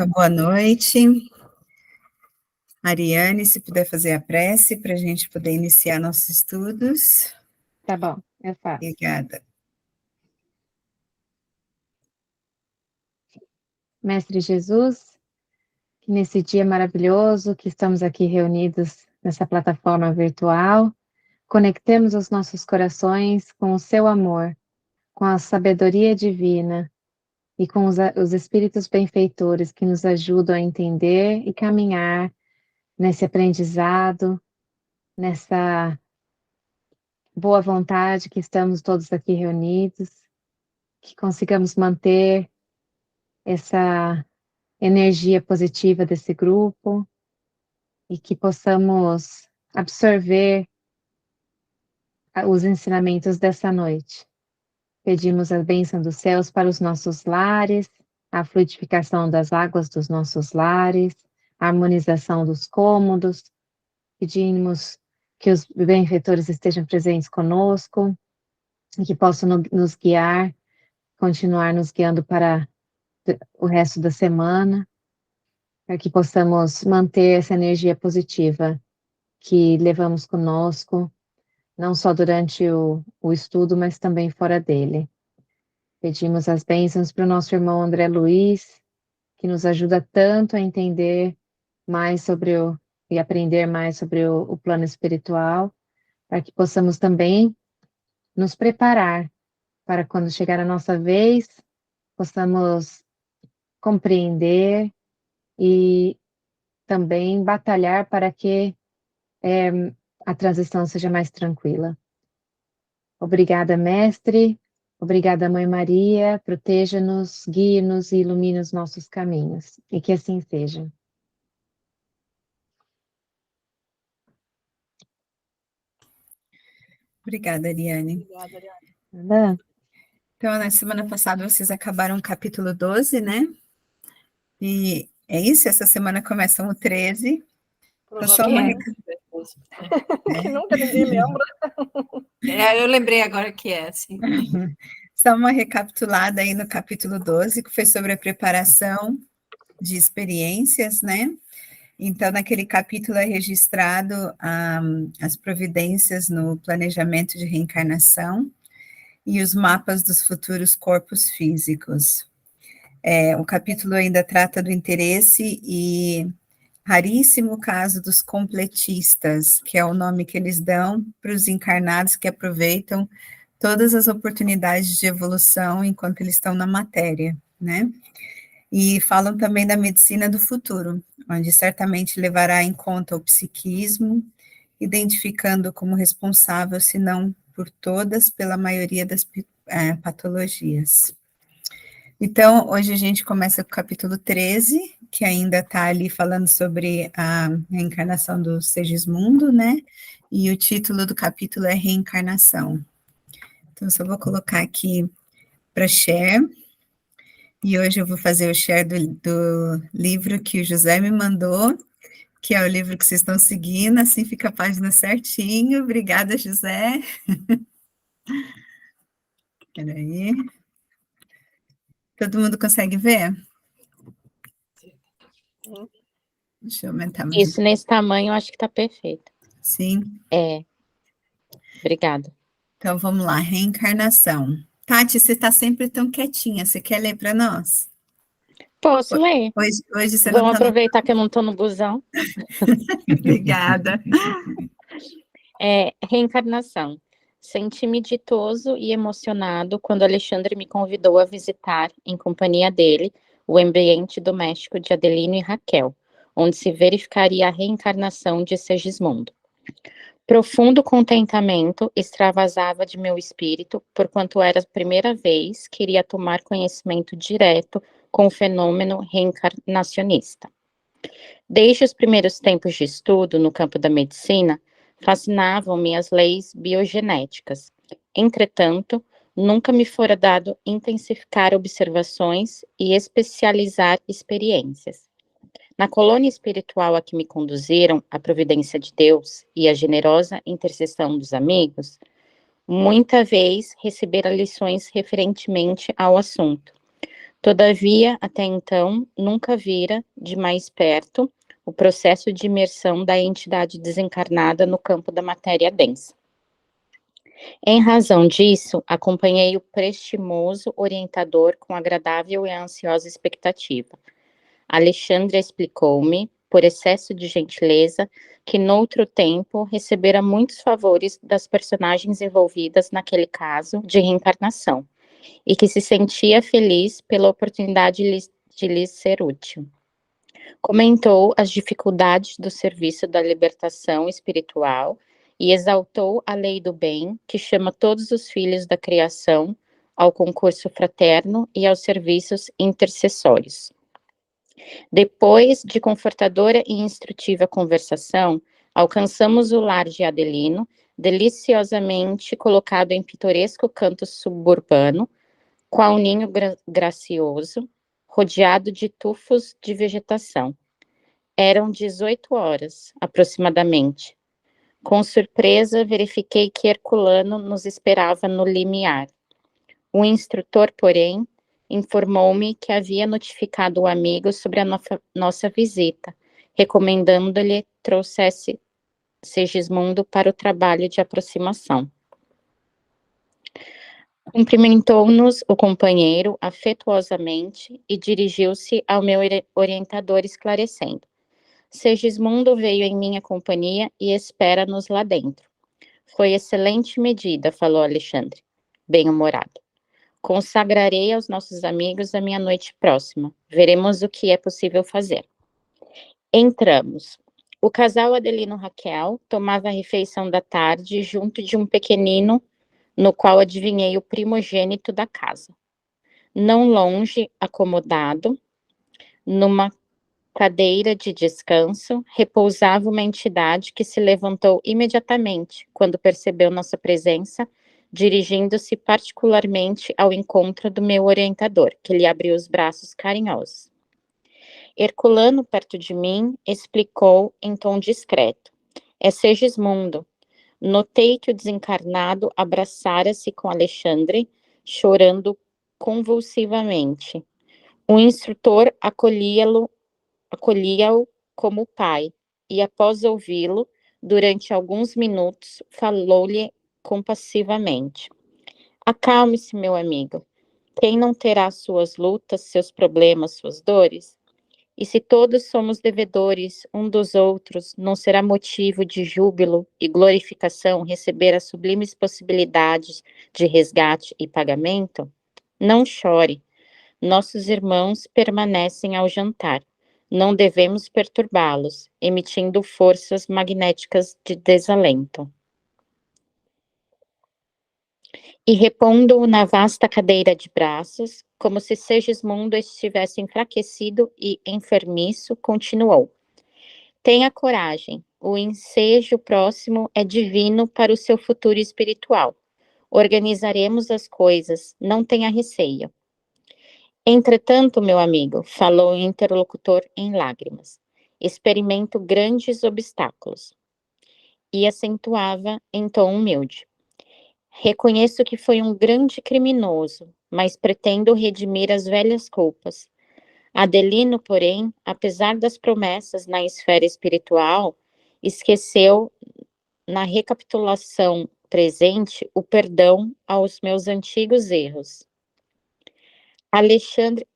Então, boa noite. Ariane, se puder fazer a prece para a gente poder iniciar nossos estudos. Tá bom, eu faço. Obrigada. Mestre Jesus, que nesse dia maravilhoso que estamos aqui reunidos nessa plataforma virtual, conectemos os nossos corações com o seu amor, com a sabedoria divina e com os espíritos benfeitores que nos ajudam a entender e caminhar nesse aprendizado, nessa boa vontade que estamos todos aqui reunidos, que consigamos manter essa energia positiva desse grupo e que possamos absorver os ensinamentos dessa noite. Pedimos a bênção dos céus para os nossos lares, a fluidificação das águas dos nossos lares, a harmonização dos cômodos. Pedimos que os benfeitores estejam presentes conosco e que possam nos guiar, continuar nos guiando para o resto da semana, para que possamos manter essa energia positiva que levamos conosco, não só durante o estudo, mas também fora dele. Pedimos as bênçãos para o nosso irmão André Luiz, que nos ajuda tanto a entender mais e aprender mais sobre o plano espiritual, para que possamos também nos preparar para quando chegar a nossa vez, possamos compreender e também batalhar para que a transição seja mais tranquila. Obrigada, Mestre. Obrigada, Mãe Maria. Proteja-nos, guie-nos e ilumine os nossos caminhos. E que assim seja. Obrigada, Ariane. Nada? Então, na semana passada vocês acabaram o capítulo 12, né? E é isso, essa semana começa o 13. Então, só uma que nunca ninguém lembra. Eu lembrei agora que é, sim. Só uma recapitulada aí no capítulo 12, que foi sobre a preparação de experiências, né? Então, naquele capítulo é registrado as providências no planejamento de reencarnação e os mapas dos futuros corpos físicos. O capítulo ainda trata do interesse e raríssimo caso dos completistas, que é o nome que eles dão para os encarnados que aproveitam todas as oportunidades de evolução enquanto eles estão na matéria, né? E falam também da medicina do futuro, onde certamente levará em conta o psiquismo, identificando como responsável, se não por todas, pela maioria das patologias. Então, hoje a gente começa com o capítulo 13, que ainda está ali falando sobre a reencarnação do Segismundo, né? E o título do capítulo é Reencarnação. Então, só vou colocar aqui para share. E hoje eu vou fazer o share do livro que o José me mandou, que é o livro que vocês estão seguindo, assim fica a página certinho. Obrigada, José. Espera aí. Todo mundo consegue ver? Deixa eu aumentar mais. Isso, nesse tamanho, eu acho que está perfeito. Sim? Obrigada. Então, vamos lá, reencarnação. Tati, você está sempre tão quietinha, você quer ler para nós? Posso ler. Hoje você Vamos não está aproveitar que eu não estou no busão. Obrigada. Reencarnação. Senti-me ditoso e emocionado quando Alexandre me convidou a visitar, em companhia dele, o ambiente doméstico de Adelino e Raquel, onde se verificaria a reencarnação de Segismundo. Profundo contentamento extravasava de meu espírito, porquanto era a primeira vez que iria tomar conhecimento direto com o fenômeno reencarnacionista. Desde os primeiros tempos de estudo no campo da medicina, fascinavam-me as leis biogenéticas. Entretanto, nunca me fora dado intensificar observações e especializar experiências. Na colônia espiritual a que me conduziram a providência de Deus e a generosa intercessão dos amigos, muita vez recebera lições referentemente ao assunto, Todavia, até então, nunca vira de mais perto o processo de imersão da entidade desencarnada no campo da matéria densa. Em razão disso, acompanhei o prestimoso orientador com agradável e ansiosa expectativa. Alexandre explicou-me, por excesso de gentileza, que noutro tempo recebera muitos favores das personagens envolvidas naquele caso de reencarnação, e que se sentia feliz pela oportunidade de lhes ser útil. Comentou as dificuldades do serviço da libertação espiritual e exaltou a lei do bem, que chama todos os filhos da criação ao concurso fraterno e aos serviços intercessórios. Depois de confortadora e instrutiva conversação, alcançamos o lar de Adelino, deliciosamente colocado em pitoresco canto suburbano, qual ninho gracioso, rodeado de tufos de vegetação. Eram 18 horas, aproximadamente. Com surpresa, verifiquei que Herculano nos esperava no limiar. O instrutor, porém, informou-me que havia notificado o amigo sobre a nossa visita, recomendando-lhe trouxesse Segismundo para o trabalho de aproximação. Cumprimentou-nos o companheiro afetuosamente e dirigiu-se ao meu orientador esclarecendo: Segismundo veio em minha companhia e espera-nos lá dentro. Foi excelente medida, falou Alexandre, bem-humorado. Consagrarei aos nossos amigos a minha noite próxima. Veremos o que é possível fazer. Entramos. O casal Adelino-Raquel tomava a refeição da tarde junto de um pequenino, no qual adivinhei o primogênito da casa. Não longe, acomodado, numa cadeira de descanso, repousava uma entidade que se levantou imediatamente quando percebeu nossa presença, dirigindo-se particularmente ao encontro do meu orientador, que lhe abriu os braços carinhosos. Herculano, perto de mim, explicou em tom discreto: é Segismundo. Notei que o desencarnado abraçara-se com Alexandre, chorando convulsivamente. O instrutor acolhia-o como pai, e após ouvi-lo, durante alguns minutos, falou-lhe compassivamente: acalme-se, meu amigo. Quem não terá suas lutas, seus problemas, suas dores? E se todos somos devedores um dos outros, não será motivo de júbilo e glorificação receber as sublimes possibilidades de resgate e pagamento? Não chore. Nossos irmãos permanecem ao jantar. Não devemos perturbá-los, emitindo forças magnéticas de desalento. E repondo-o na vasta cadeira de braços, como se Segismundo estivesse enfraquecido e enfermiço, continuou: tenha coragem, o ensejo próximo é divino para o seu futuro espiritual. Organizaremos as coisas, não tenha receio. Entretanto, meu amigo, falou o interlocutor em lágrimas, experimento grandes obstáculos. E acentuava em tom humilde: reconheço que foi um grande criminoso, mas pretendo redimir as velhas culpas. Adelino, porém, apesar das promessas na esfera espiritual, esqueceu, na recapitulação presente, o perdão aos meus antigos erros. Alexandre,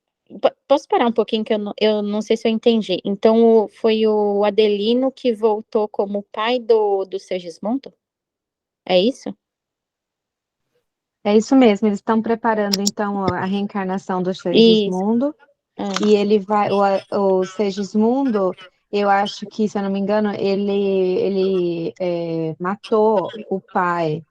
posso parar um pouquinho que eu não sei se eu entendi. Então, foi o Adelino que voltou como pai do Segismundo? É isso? É isso mesmo, eles estão preparando então a reencarnação do Isso. Segismundo, e ele vai, o Segismundo, eu acho que, se eu não me engano, ele matou o pai,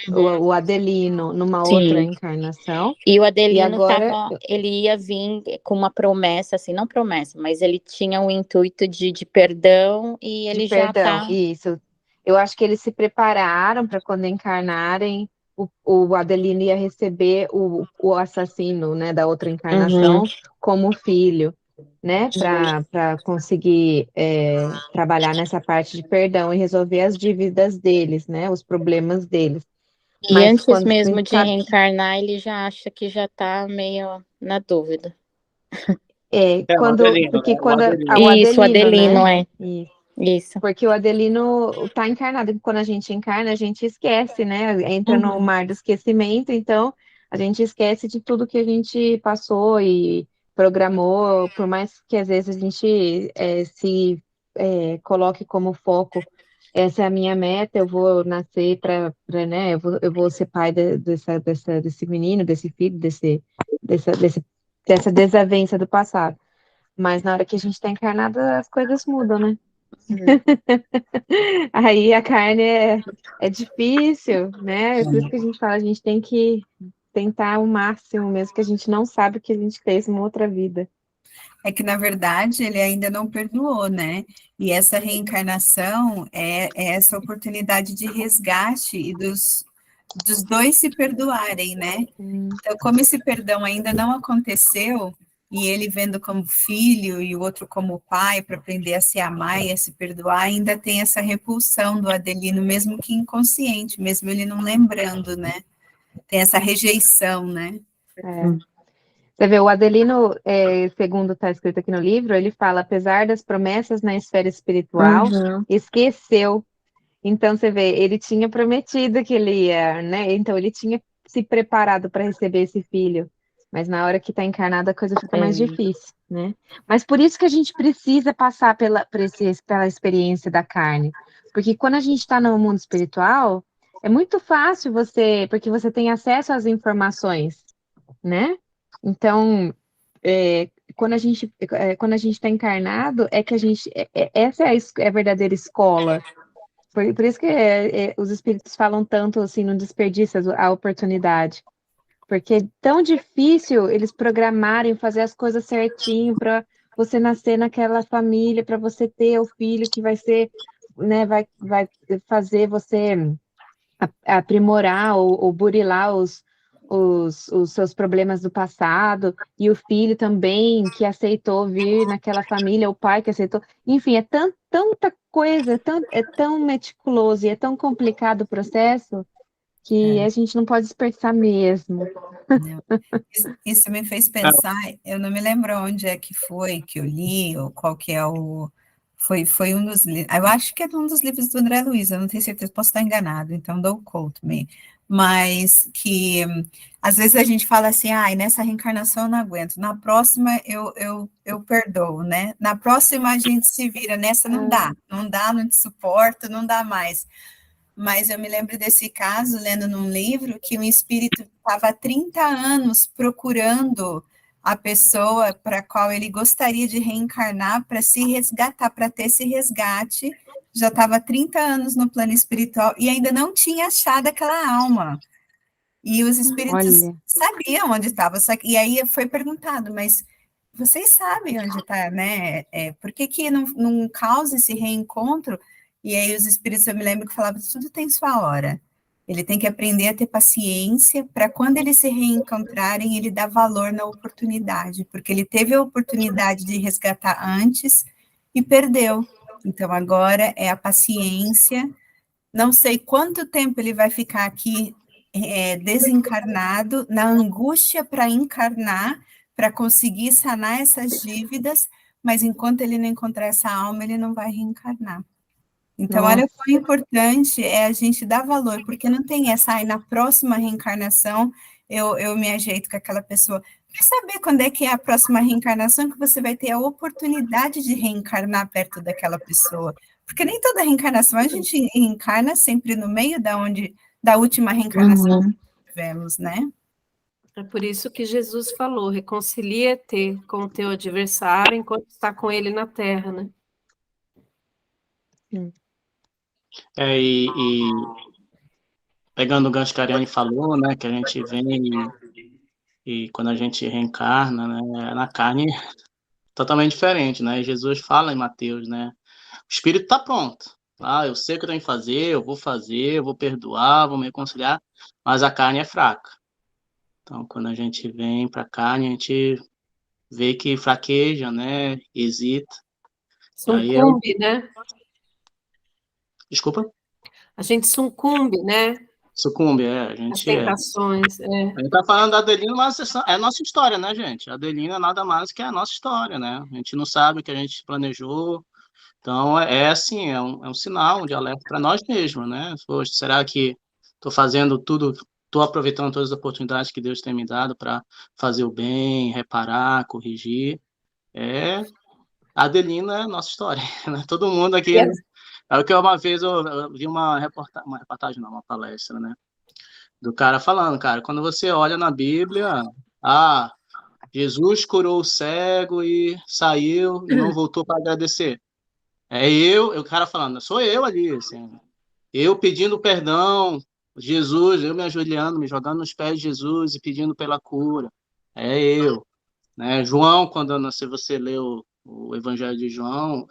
o Adelino, numa outra Sim. encarnação. E o E Adelino agora, ele ia vir com uma promessa, assim, não promessa, mas ele tinha um intuito de perdão e ele de já perdão, tá. isso. Eu acho que eles se prepararam para quando encarnarem, o Adelino ia receber o assassino, né, da outra encarnação como filho, né, para conseguir trabalhar nessa parte de perdão e resolver as dívidas deles, né, os problemas deles. E Mas antes quando mesmo de sabe, reencarnar, ele já acha que já está meio na dúvida. É o Adelino, porque né? O quando Adelino. o Isso, o Adelino, né? Adelino, é. Isso. Isso. Porque o Adelino tá encarnado, e quando a gente encarna, a gente esquece, né? Entra no mar do esquecimento, então a gente esquece de tudo que a gente passou e programou, por mais que às vezes a gente se coloque como foco, essa é a minha meta, eu vou nascer né? Eu vou ser pai desse menino, desse filho, dessa desavença do passado. Mas na hora que a gente está encarnada, as coisas mudam, né? Aí a carne é difícil, né? É por isso que a gente fala, a gente tem que tentar o máximo, mesmo que a gente não sabe que a gente fez uma outra vida. É que, na verdade, ele ainda não perdoou, né? E essa reencarnação é essa oportunidade de resgate e dos dois se perdoarem, né? Então, como esse perdão ainda não aconteceu, e ele vendo como filho e o outro como pai, para aprender a se amar e a se perdoar, ainda tem essa repulsão do Adelino, mesmo que inconsciente, mesmo ele não lembrando, né? Tem essa rejeição, né? Você vê, o Adelino, segundo está escrito aqui no livro, ele fala, apesar das promessas na esfera espiritual, esqueceu. Então, você vê, ele tinha prometido que ele ia, né? Então, ele tinha se preparado para receber esse filho. Mas na hora que está encarnado, a coisa fica mais difícil, né? Mas por isso que a gente precisa passar pela experiência da carne. Porque quando a gente está no mundo espiritual, é muito fácil porque você tem acesso às informações, né? Então, quando a gente está encarnado, é que a gente, essa é a verdadeira escola. Por isso que os espíritos falam tanto assim, não desperdiça a oportunidade. Porque é tão difícil eles programarem, fazer as coisas certinho para você nascer naquela família, para você ter o filho que vai ser, né, vai fazer você aprimorar ou burilar os seus problemas do passado, e o filho também que aceitou vir naquela família, o pai que aceitou. Enfim, tanta coisa, é tão meticuloso e é tão complicado o processo que a gente não pode desperdiçar mesmo. Não. Isso me fez pensar, eu não me lembro onde é que foi que eu li, ou qual que é o... Foi um dos livros, eu acho que é um dos livros do André Luiz, eu não tenho certeza, posso estar enganado, então don't quote me. Mas que, às vezes a gente fala assim, nessa reencarnação eu não aguento, na próxima eu perdoo, né? Na próxima a gente se vira, nessa não dá, não te suporto, não dá mais. Mas eu me lembro desse caso, lendo num livro, que um espírito estava há 30 anos procurando a pessoa para a qual ele gostaria de reencarnar para se resgatar, para ter esse resgate. Já estava há 30 anos no plano espiritual e ainda não tinha achado aquela alma. E os espíritos Olha, sabiam onde estava. E aí foi perguntado, mas vocês sabem onde está, né? Por que não causa esse reencontro? E aí os espíritos, eu me lembro que falavam, tudo tem sua hora. Ele tem que aprender a ter paciência para quando eles se reencontrarem, ele dar valor na oportunidade, porque ele teve a oportunidade de resgatar antes e perdeu. Então agora é a paciência. Não sei quanto tempo ele vai ficar aqui desencarnado, na angústia para encarnar, para conseguir sanar essas dívidas, mas enquanto ele não encontrar essa alma, ele não vai reencarnar. Então, olha nossa, quão importante é a gente dar valor, porque não tem essa, na próxima reencarnação eu me ajeito com aquela pessoa. Quer saber quando é que é a próxima reencarnação que você vai ter a oportunidade de reencarnar perto daquela pessoa? Porque nem toda reencarnação a gente reencarna sempre no meio da última reencarnação que tivemos, né? É por isso que Jesus falou, reconcilia-te com o teu adversário enquanto está com ele na terra, né? E pegando o gancho que a Ariane falou, né, que a gente vem e quando a gente reencarna, né, na carne, totalmente diferente, né? Jesus fala em Mateus, né? O espírito está pronto. Eu sei o que eu tenho que fazer, eu vou perdoar, vou me reconciliar, mas a carne é fraca. Então, quando a gente vem para a carne, a gente vê que fraqueja, né? Hesita. Sucumbe, né? Desculpa? A gente sucumbe, né? Sucumbe, a As gente tentações, A gente tá falando da Adelina, mas é a nossa história, né, gente? A Adelina é nada mais que a nossa história, né? A gente não sabe o que a gente planejou. Então, assim, é um sinal de alerta para nós mesmos, né? Poxa, será que estou fazendo tudo, estou aproveitando todas as oportunidades que Deus tem me dado para fazer o bem, reparar, corrigir? A Adelina é a nossa história, né? Todo mundo aqui. Yes. É o que uma vez eu vi uma reportagem, não, uma palestra, né? Do cara falando, cara, quando você olha na Bíblia, ah, Jesus curou o cego e saiu e não voltou para agradecer. O cara falando, sou eu ali, assim, eu pedindo perdão, Jesus, eu me ajoelhando, me jogando nos pés de Jesus e pedindo pela cura. Eu, né? João, se você lê o Evangelho de João,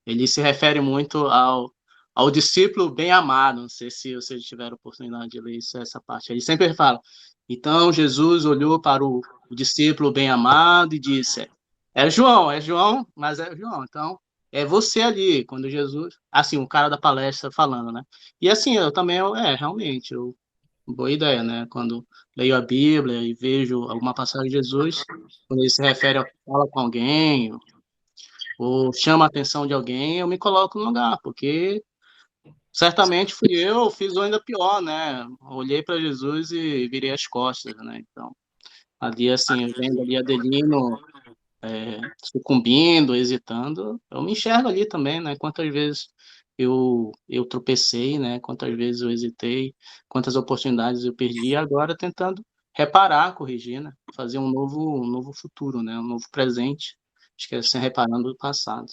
ele se refere muito ao discípulo bem amado. Não sei se vocês tiveram oportunidade de ler essa parte. Ele sempre fala, então Jesus olhou para o discípulo bem amado e disse, é João, mas é João. Então, é você ali, quando Jesus... Assim, o cara da palestra falando, né? E assim, eu também, realmente, boa ideia, né? Quando leio a Bíblia e vejo alguma passagem de Jesus, quando ele se refere a fala com alguém, ou chama a atenção de alguém, eu me coloco no lugar, porque certamente fui eu, fiz ainda pior, né? Olhei para Jesus e virei as costas, né? Então, ali, assim, vendo ali Adelino sucumbindo, hesitando, eu me enxergo ali também, né? Quantas vezes eu tropecei, né? Quantas vezes eu hesitei, quantas oportunidades eu perdi, e agora tentando reparar, corrigir, né? Fazer um novo futuro, né? Um novo presente, esquecendo, reparando o passado.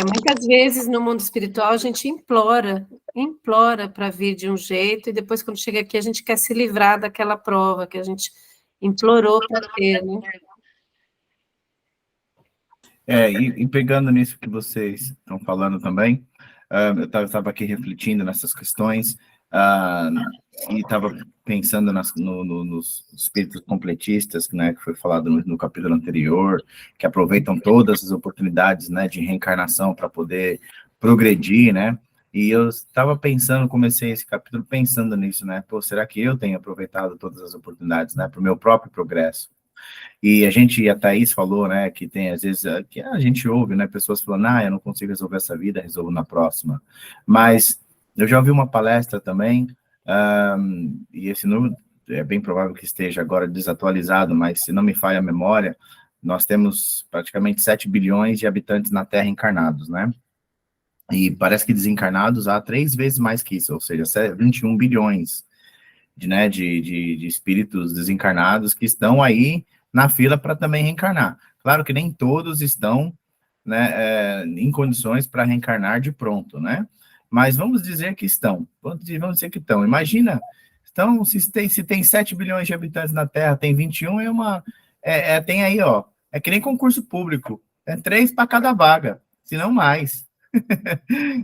Muitas vezes no mundo espiritual a gente implora para vir de um jeito, e depois, quando chega aqui, a gente quer se livrar daquela prova que a gente implorou para ter, né? E pegando nisso que vocês estão falando também, eu estava aqui refletindo nessas questões, e estava pensando nos espíritos completistas, né, que foi falado no capítulo anterior, que aproveitam todas as oportunidades, né, de reencarnação para poder progredir, né, e eu estava pensando, comecei esse capítulo pensando nisso, né, pô, será que eu tenho aproveitado todas as oportunidades, né, para o meu próprio progresso? E a Thaís falou, né, que tem, às vezes, que a gente ouve, né, pessoas falando, eu não consigo resolver essa vida, resolvo na próxima. Mas eu já ouvi uma palestra também, e esse número é bem provável que esteja agora desatualizado, mas se não me falha a memória, nós temos praticamente 7 bilhões de habitantes na Terra encarnados, né? E parece que desencarnados há 3 vezes mais que isso, ou seja, 21 bilhões de espíritos desencarnados que estão aí na fila para também reencarnar. Claro que nem todos estão, né, em condições para reencarnar de pronto, né? Mas vamos dizer que estão. Vamos dizer que estão. Imagina, então, se tem 7 bilhões de habitantes na Terra, tem 21, tem aí, ó, é que nem concurso público, 3 para cada vaga, se não mais.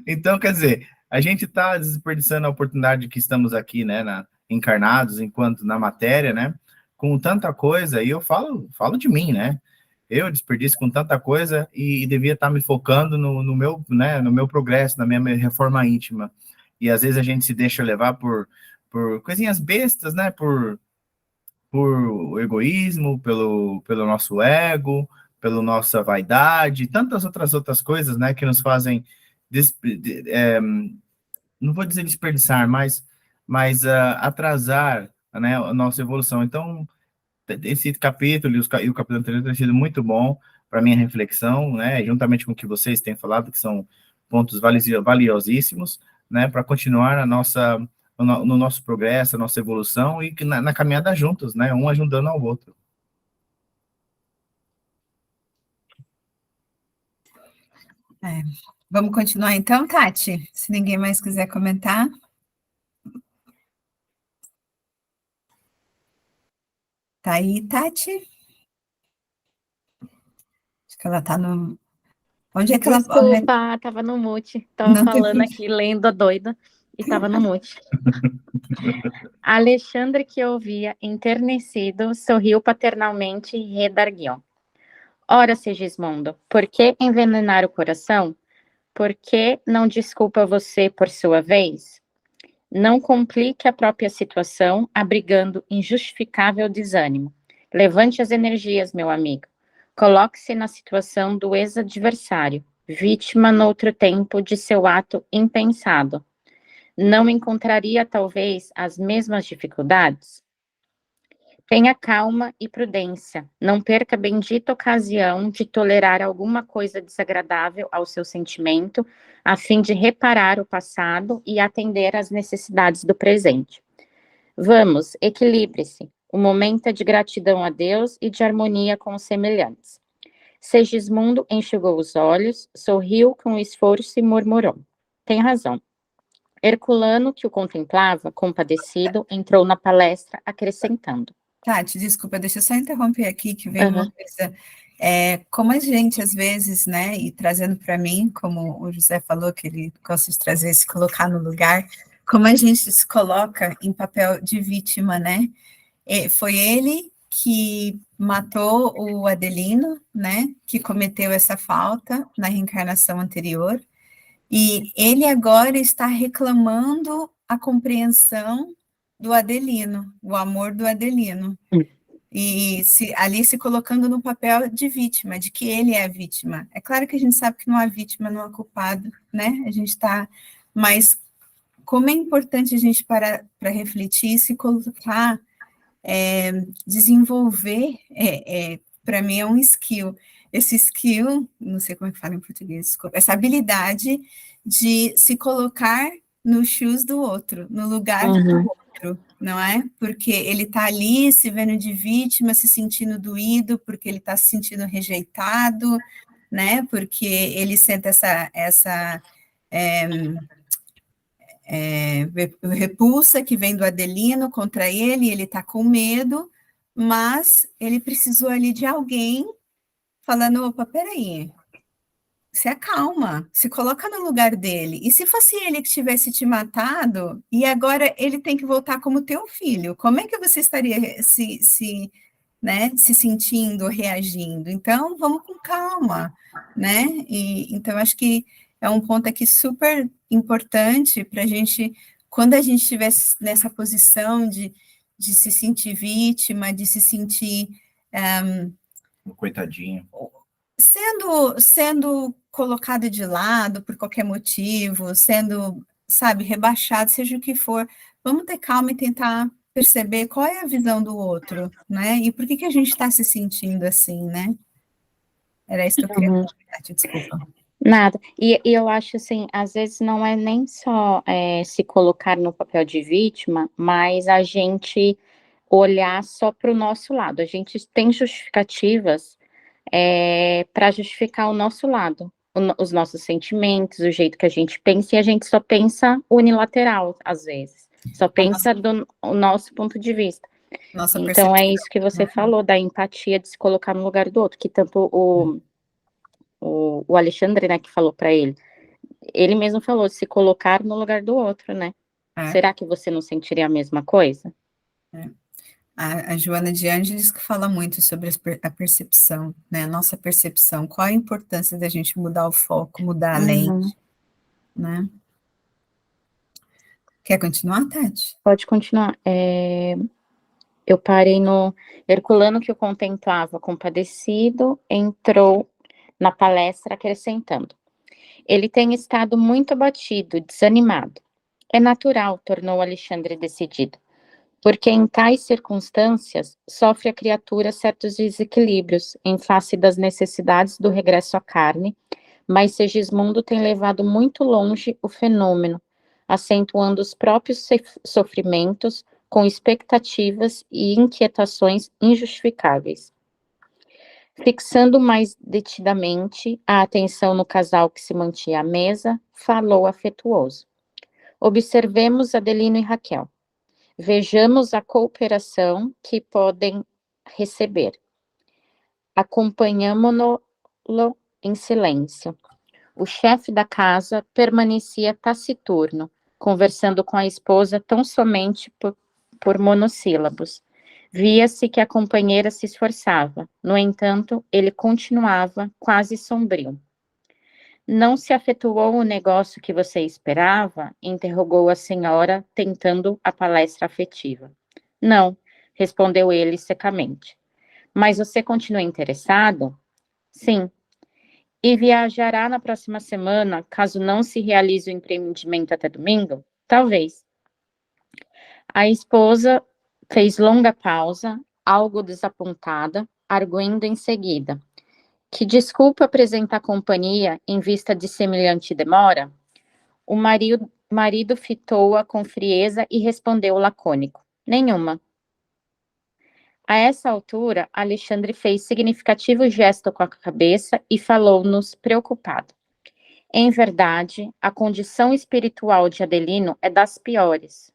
Então, quer dizer, a gente está desperdiçando a oportunidade que estamos aqui, né, encarnados, enquanto na matéria, né, com tanta coisa, e eu falo de mim, né, eu desperdiço com tanta coisa e devia estar me focando no meu, né, no meu progresso, na minha reforma íntima, e às vezes a gente se deixa levar por coisinhas bestas, né, por o egoísmo, pelo nosso ego, pela nossa vaidade, tantas outras coisas, né, que nos fazem, não vou dizer desperdiçar, mas atrasar, né, a nossa evolução. Então, esse capítulo e o capítulo anterior tem sido muito bom para minha reflexão, né, juntamente com o que vocês têm falado, que são pontos valiosíssimos, né, para continuar no nosso progresso, a nossa evolução e na caminhada juntos, né, um ajudando ao outro. Vamos continuar então, Tati? Se ninguém mais quiser comentar. Tá aí, Tati? Acho que ela tá no... Onde é que ela... Desculpa, tava no mute. Tava falando aqui, lendo a doida, e tava no mute. Alexandre, que ouvia enternecido, sorriu paternalmente e redarguiu. Ora, Sigismundo, por que envenenar o coração? Por que não desculpa você por sua vez? Não complique a própria situação, abrigando injustificável desânimo. Levante as energias, meu amigo. Coloque-se na situação do ex-adversário, vítima noutro tempo de seu ato impensado. Não encontraria, talvez, as mesmas dificuldades? Tenha calma e prudência. Não perca a bendita ocasião de tolerar alguma coisa desagradável ao seu sentimento, a fim de reparar o passado e atender às necessidades do presente. Vamos, equilibre-se. O momento é de gratidão a Deus e de harmonia com os semelhantes. Segismundo enxugou os olhos, sorriu com esforço e murmurou. Tem razão. Herculano, que o contemplava, compadecido, entrou na palestra, acrescentando. Tati, desculpa, deixa eu só interromper aqui, que veio uma coisa, como a gente, às vezes, né, e trazendo para mim, como o José falou, que ele gosta de trazer, se colocar no lugar, como a gente se coloca em papel de vítima, né, foi ele que matou o Adelino, né, que cometeu essa falta na reencarnação anterior, e ele agora está reclamando a compreensão do Adelino, o amor do Adelino, e ali se colocando no papel de vítima, de que ele é a vítima. É claro que a gente sabe que não há vítima, não há culpado, né? A gente está, mas como é importante a gente parar para refletir e se colocar, desenvolver, para mim é um skill. Esse skill, não sei como é que fala em português, desculpa, essa habilidade de se colocar no shoes do outro, no lugar do outro, não é? Porque ele está ali se vendo de vítima, se sentindo doído, porque ele está se sentindo rejeitado, né? Porque ele sente essa repulsa que vem do Adelino contra ele está com medo, mas ele precisou ali de alguém falando, opa, peraí, se acalma, se coloca no lugar dele. E se fosse ele que tivesse te matado, e agora ele tem que voltar como teu filho, como é que você estaria se sentindo, reagindo? Então, vamos com calma, né? Então, acho que é um ponto aqui super importante para a gente, quando a gente estiver nessa posição de se sentir vítima, de se sentir... coitadinho. Sendo colocado de lado por qualquer motivo, sendo, sabe, rebaixado, seja o que for, vamos ter calma e tentar perceber qual é a visão do outro, né? E por que a gente está se sentindo assim, né? Era isso que eu queria comentar, desculpa. Nada. E eu acho assim, às vezes não é nem só se colocar no papel de vítima, mas a gente olhar só para o nosso lado. A gente tem justificativas para justificar o nosso lado, os nossos sentimentos, o jeito que a gente pensa, e a gente só pensa unilateral, às vezes. Só pensa do nosso ponto de vista. Então, é isso que você falou, da empatia, de se colocar no lugar do outro, que tanto o Alexandre, né, que falou para ele mesmo falou, de se colocar no lugar do outro, né? Será que você não sentiria a mesma coisa? A Joana de Ângeles que fala muito sobre a percepção, né? A nossa percepção. Qual a importância da gente mudar o foco, mudar a lente, né? Quer continuar, Tati? Pode continuar. Eu parei no Herculano, que o contemplava compadecido, entrou na palestra acrescentando. Ele tem estado muito abatido, desanimado. É natural, tornou Alexandre decidido, porque em tais circunstâncias sofre a criatura certos desequilíbrios em face das necessidades do regresso à carne, mas Segismundo tem levado muito longe o fenômeno, acentuando os próprios sofrimentos com expectativas e inquietações injustificáveis. Fixando mais detidamente a atenção no casal que se mantinha à mesa, falou afetuoso. Observemos Adelino e Raquel. Vejamos a cooperação que podem receber. Acompanhamo-lo em silêncio. O chefe da casa permanecia taciturno, conversando com a esposa tão somente por monossílabos. Via-se que a companheira se esforçava, no entanto, ele continuava quase sombrio. Não se efetuou o negócio que você esperava? Interrogou a senhora, tentando a palestra afetiva. Não, respondeu ele secamente. Mas você continua interessado? Sim. E viajará na próxima semana, caso não se realize o empreendimento até domingo? Talvez. A esposa fez longa pausa, algo desapontada, arguindo em seguida. Que desculpa apresentar a companhia em vista de semelhante demora? O marido fitou-a com frieza e respondeu lacônico. Nenhuma. A essa altura, Alexandre fez significativo gesto com a cabeça e falou-nos preocupado. Em verdade, a condição espiritual de Adelino é das piores,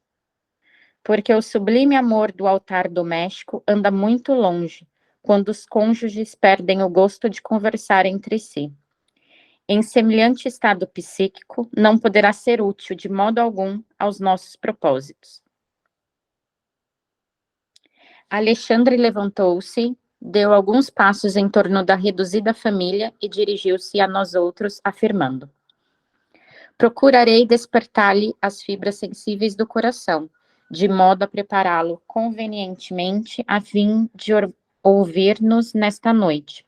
porque o sublime amor do altar doméstico anda muito longe, quando os cônjuges perdem o gosto de conversar entre si. Em semelhante estado psíquico, não poderá ser útil de modo algum aos nossos propósitos. Alexandre levantou-se, deu alguns passos em torno da reduzida família e dirigiu-se a nós outros, afirmando: procurarei despertar-lhe as fibras sensíveis do coração, de modo a prepará-lo convenientemente a fim de ouvir-nos nesta noite.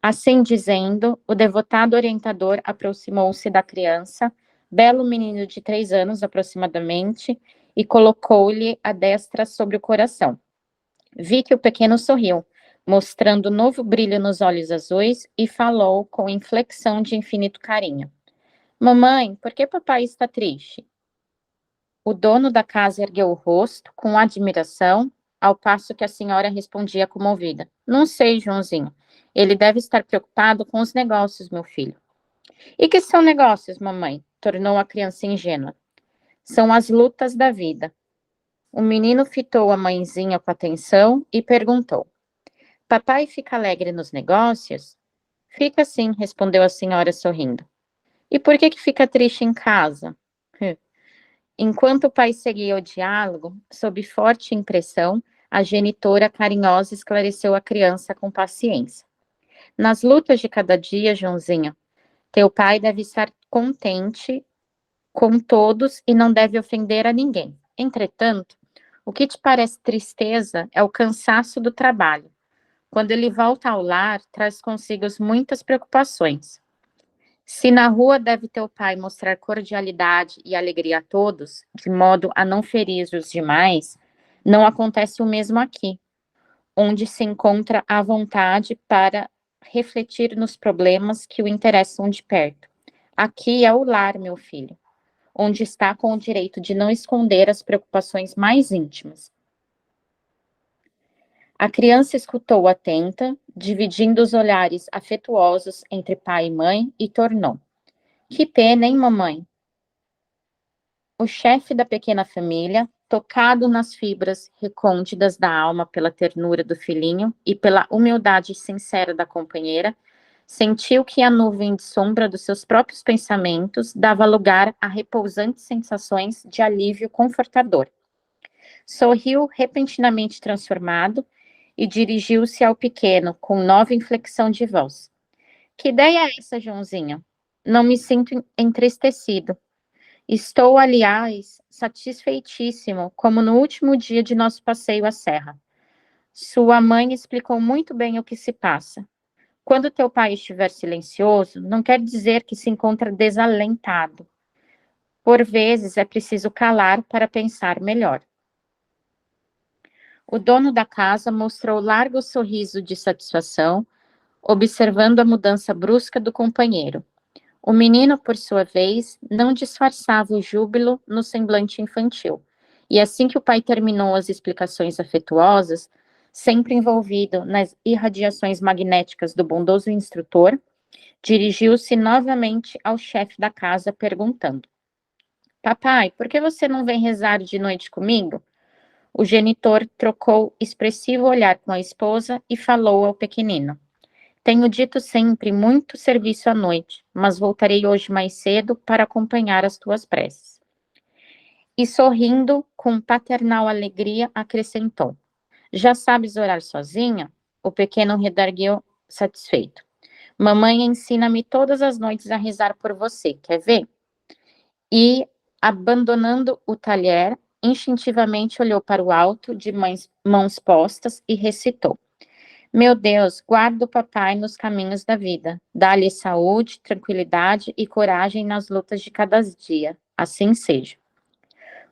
Assim dizendo, o devotado orientador aproximou-se da criança, belo menino de 3 anos aproximadamente, e colocou-lhe a destra sobre o coração. Vi que o pequeno sorriu, mostrando novo brilho nos olhos azuis, e falou com inflexão de infinito carinho. Mamãe, por que papai está triste? O dono da casa ergueu o rosto com admiração, ao passo que a senhora respondia comovida. Não sei, Joãozinho. Ele deve estar preocupado com os negócios, meu filho. E que são negócios, mamãe? Tornou a criança ingênua. São as lutas da vida. O menino fitou a mãezinha com atenção e perguntou. Papai fica alegre nos negócios? Fica sim, respondeu a senhora sorrindo. E por que fica triste em casa? Enquanto o pai seguia o diálogo, sob forte impressão, a genitora carinhosa esclareceu a criança com paciência. Nas lutas de cada dia, Joãozinho, teu pai deve estar contente com todos e não deve ofender a ninguém. Entretanto, o que te parece tristeza é o cansaço do trabalho. Quando ele volta ao lar, traz consigo muitas preocupações. Se na rua deve teu pai mostrar cordialidade e alegria a todos, de modo a não ferir os demais, não acontece o mesmo aqui, onde se encontra a vontade para refletir nos problemas que o interessam de perto. Aqui é o lar, meu filho, onde está com o direito de não esconder as preocupações mais íntimas. A criança escutou atenta, dividindo os olhares afetuosos entre pai e mãe, e tornou. Que pena, hein, mamãe? O chefe da pequena família, tocado nas fibras recônditas da alma pela ternura do filhinho e pela humildade sincera da companheira, sentiu que a nuvem de sombra dos seus próprios pensamentos dava lugar a repousantes sensações de alívio confortador. Sorriu repentinamente transformado e dirigiu-se ao pequeno com nova inflexão de voz. Que ideia é essa, Joãozinho? Não me sinto entristecido. Estou, aliás, satisfeitíssimo, como no último dia de nosso passeio à serra. Sua mãe explicou muito bem o que se passa. Quando teu pai estiver silencioso, não quer dizer que se encontra desalentado. Por vezes é preciso calar para pensar melhor. O dono da casa mostrou largo sorriso de satisfação, observando a mudança brusca do companheiro. O menino, por sua vez, não disfarçava o júbilo no semblante infantil, e assim que o pai terminou as explicações afetuosas, sempre envolvido nas irradiações magnéticas do bondoso instrutor, dirigiu-se novamente ao chefe da casa, perguntando: Papai, por que você não vem rezar de noite comigo? O genitor trocou expressivo olhar com a esposa e falou ao pequenino. Tenho dito sempre muito serviço à noite, mas voltarei hoje mais cedo para acompanhar as tuas preces. E sorrindo, com paternal alegria, acrescentou. Já sabes orar sozinha? O pequeno redargueu satisfeito. Mamãe ensina-me todas as noites a rezar por você, quer ver? E, abandonando o talher, instintivamente olhou para o alto, de mãos postas, e recitou: Meu Deus, guarda o papai nos caminhos da vida. Dá-lhe saúde, tranquilidade e coragem nas lutas de cada dia. Assim seja.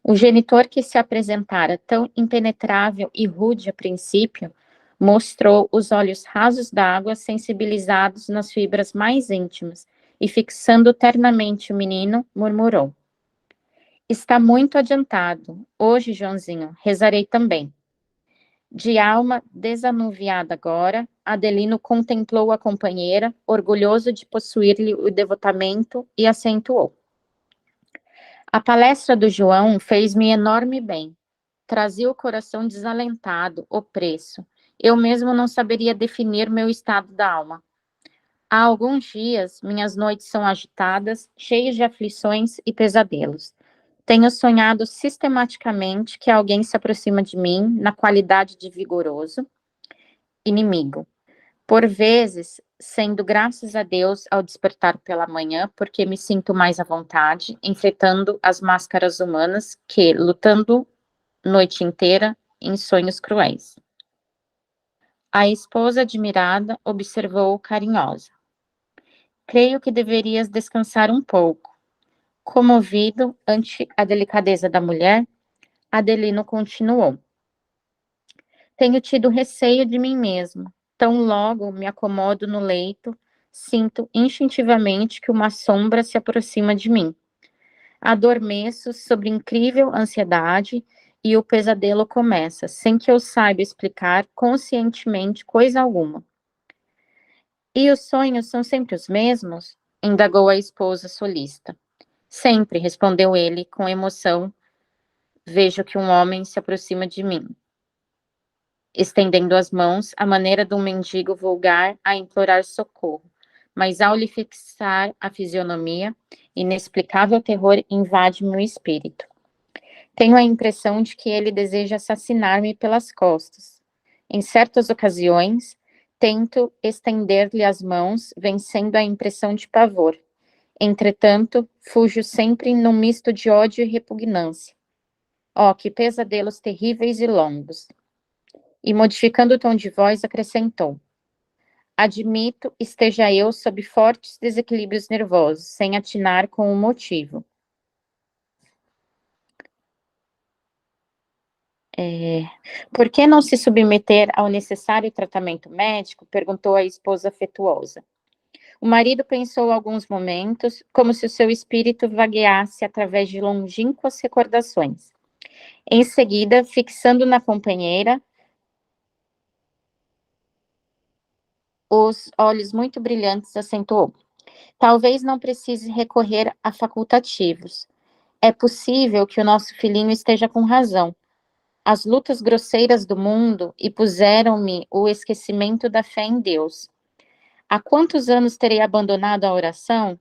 O genitor que se apresentara tão impenetrável e rude a princípio, mostrou os olhos rasos d'água sensibilizados nas fibras mais íntimas e, fixando ternamente o menino, murmurou: Está muito adiantado. Hoje, Joãozinho, rezarei também. De alma desanuviada agora, Adelino contemplou a companheira, orgulhoso de possuir-lhe o devotamento, e acentuou: A palestra do João fez-me enorme bem. Trazia o coração desalentado, opresso. Eu mesmo não saberia definir meu estado da alma. Há alguns dias, minhas noites são agitadas, cheias de aflições e pesadelos. Tenho sonhado sistematicamente que alguém se aproxima de mim na qualidade de vigoroso inimigo. Por vezes, sendo graças a Deus ao despertar pela manhã, porque me sinto mais à vontade, enfrentando as máscaras humanas que, lutando noite inteira em sonhos cruéis. A esposa admirada observou-o carinhosa. Creio que deverias descansar um pouco. Comovido ante a delicadeza da mulher, Adelino continuou. Tenho tido receio de mim mesmo. Tão logo me acomodo no leito, sinto instintivamente que uma sombra se aproxima de mim. Adormeço sobre incrível ansiedade e o pesadelo começa, sem que eu saiba explicar conscientemente coisa alguma. E os sonhos são sempre os mesmos? Indagou a esposa solista. Sempre, respondeu ele com emoção. Vejo que um homem se aproxima de mim, estendendo as mãos, à maneira de um mendigo vulgar a implorar socorro. Mas ao lhe fixar a fisionomia, inexplicável terror invade meu espírito. Tenho a impressão de que ele deseja assassinar-me pelas costas. Em certas ocasiões, tento estender-lhe as mãos, vencendo a impressão de pavor. Entretanto, fujo sempre num misto de ódio e repugnância. Oh, que pesadelos terríveis e longos! E, modificando o tom de voz, acrescentou: Admito esteja eu sob fortes desequilíbrios nervosos, sem atinar com o motivo. Por que não se submeter ao necessário tratamento médico? Perguntou a esposa afetuosa. O marido pensou alguns momentos, como se o seu espírito vagueasse através de longínquas recordações. Em seguida, fixando na companheira os olhos muito brilhantes, acentuou: Talvez não precise recorrer a facultativos. É possível que o nosso filhinho esteja com razão. As lutas grosseiras do mundo impuseram-me o esquecimento da fé em Deus. Há quantos anos terei abandonado a oração?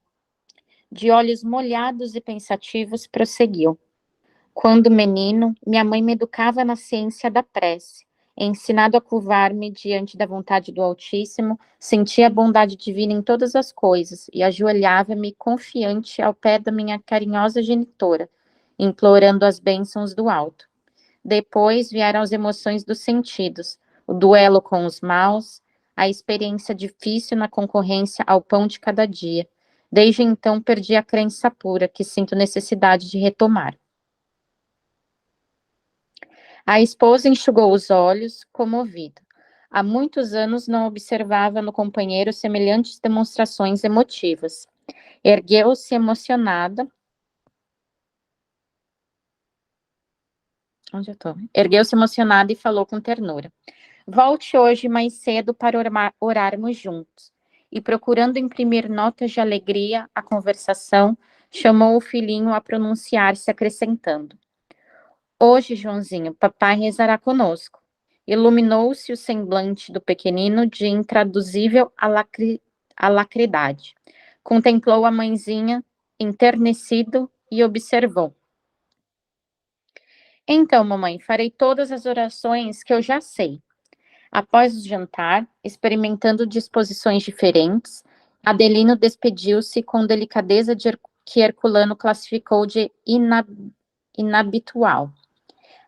De olhos molhados e pensativos, prosseguiu. Quando menino, minha mãe me educava na ciência da prece. Ensinado a curvar-me diante da vontade do Altíssimo, sentia a bondade divina em todas as coisas e ajoelhava-me confiante ao pé da minha carinhosa genitora, implorando as bênçãos do alto. Depois vieram as emoções dos sentidos, o duelo com os maus, a experiência difícil na concorrência ao pão de cada dia. Desde então perdi a crença pura que sinto necessidade de retomar. A esposa enxugou os olhos, comovida. Há muitos anos não observava no companheiro semelhantes demonstrações emotivas. Ergueu-se emocionada. Onde eu estou? Ergueu-se emocionada e falou com ternura. Volte hoje mais cedo para orarmos juntos. E, procurando imprimir notas de alegria à conversação, chamou o filhinho a pronunciar-se, acrescentando: Hoje, Joãozinho, papai rezará conosco. Iluminou-se o semblante do pequenino de intraduzível alacridade. Contemplou a mãezinha, enternecido, e observou: Então, mamãe, farei todas as orações que eu já sei. Após o jantar, experimentando disposições diferentes, Adelino despediu-se com delicadeza que Herculano classificou de inabitual.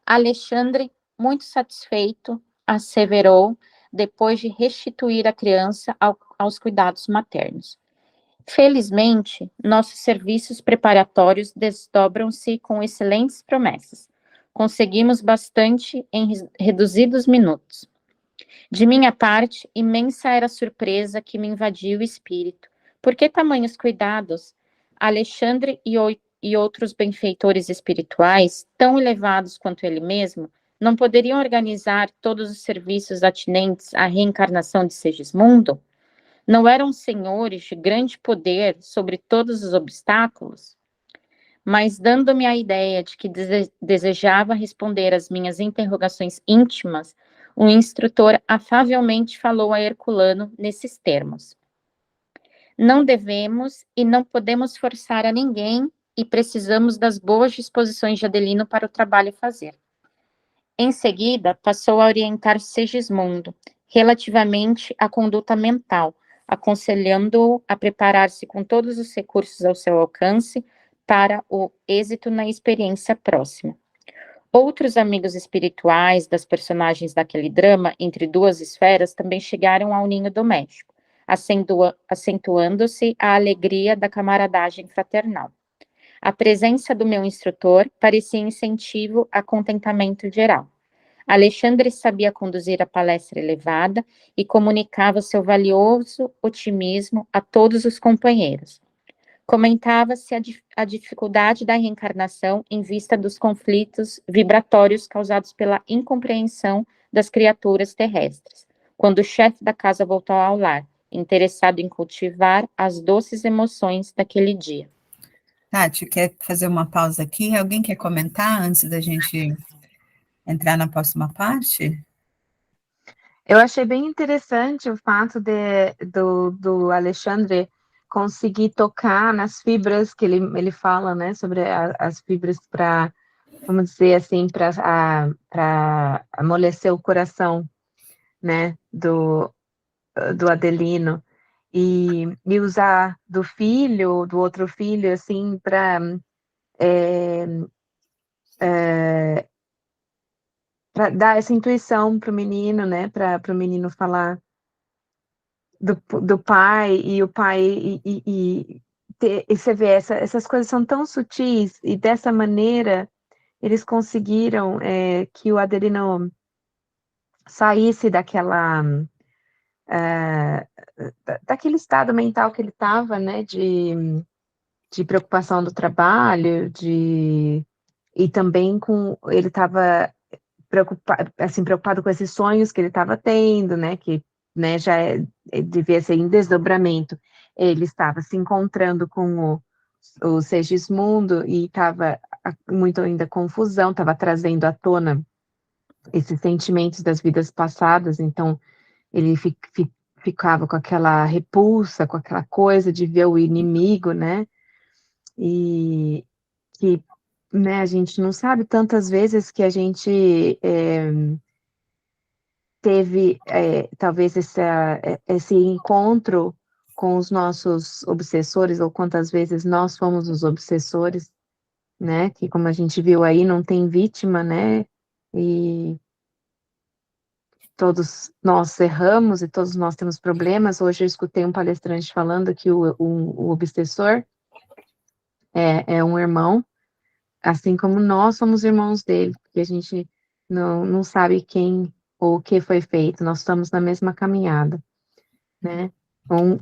Alexandre, muito satisfeito, asseverou, depois de restituir a criança aos cuidados maternos. Felizmente, nossos serviços preparatórios desdobram-se com excelentes promessas. Conseguimos bastante em reduzidos minutos. De minha parte, imensa era a surpresa que me invadiu o espírito. Por que tamanhos cuidados? Alexandre e outros benfeitores espirituais, tão elevados quanto ele mesmo, não poderiam organizar todos os serviços atinentes à reencarnação de Segismundo? Não eram senhores de grande poder sobre todos os obstáculos? Mas, dando-me a ideia de que desejava responder às minhas interrogações íntimas, o instrutor afavelmente falou a Herculano nesses termos: não devemos e não podemos forçar a ninguém e precisamos das boas disposições de Adelino para o trabalho a fazer. Em seguida, passou a orientar Segismundo relativamente à conduta mental, aconselhando-o a preparar-se com todos os recursos ao seu alcance para o êxito na experiência próxima. Outros amigos espirituais das personagens daquele drama, entre duas esferas, também chegaram ao ninho doméstico, acentuando-se a alegria da camaradagem fraternal. A presença do meu instrutor parecia incentivo a contentamento geral. Alexandre sabia conduzir a palestra elevada e comunicava seu valioso otimismo a todos os companheiros. Comentava-se a dificuldade da reencarnação em vista dos conflitos vibratórios causados pela incompreensão das criaturas terrestres, quando o chefe da casa voltou ao lar, interessado em cultivar as doces emoções daquele dia. Tati, quer fazer uma pausa aqui? Alguém quer comentar antes da gente entrar na próxima parte? Eu achei bem interessante o fato do Alexandre conseguir tocar nas fibras que ele fala, né, sobre as fibras para, vamos dizer assim, para amolecer o coração, né, do Adelino, e usar do outro filho, assim, para dar essa intuição para o menino, né, para o menino falar do pai, e o pai, e você vê, essas coisas são tão sutis, e dessa maneira eles conseguiram que o Adelino saísse daquele estado mental que ele estava, né, de preocupação do trabalho, e também ele estava preocupado com esses sonhos que ele estava tendo, né, que, né, já devia ser em desdobramento. Ele estava se encontrando com o Segismundo e estava muito ainda confusão, estava trazendo à tona esses sentimentos das vidas passadas, então ele ficava com aquela repulsa, com aquela coisa de ver o inimigo, né, e que, né, a gente não sabe tantas vezes que a gente teve talvez esse encontro com os nossos obsessores, ou quantas vezes nós fomos os obsessores, né, que, como a gente viu aí, não tem vítima, né, e todos nós erramos e todos nós temos problemas. Hoje eu escutei um palestrante falando que o obsessor é um irmão, assim como nós somos irmãos dele, porque a gente não sabe quem ou o que foi feito, nós estamos na mesma caminhada, né?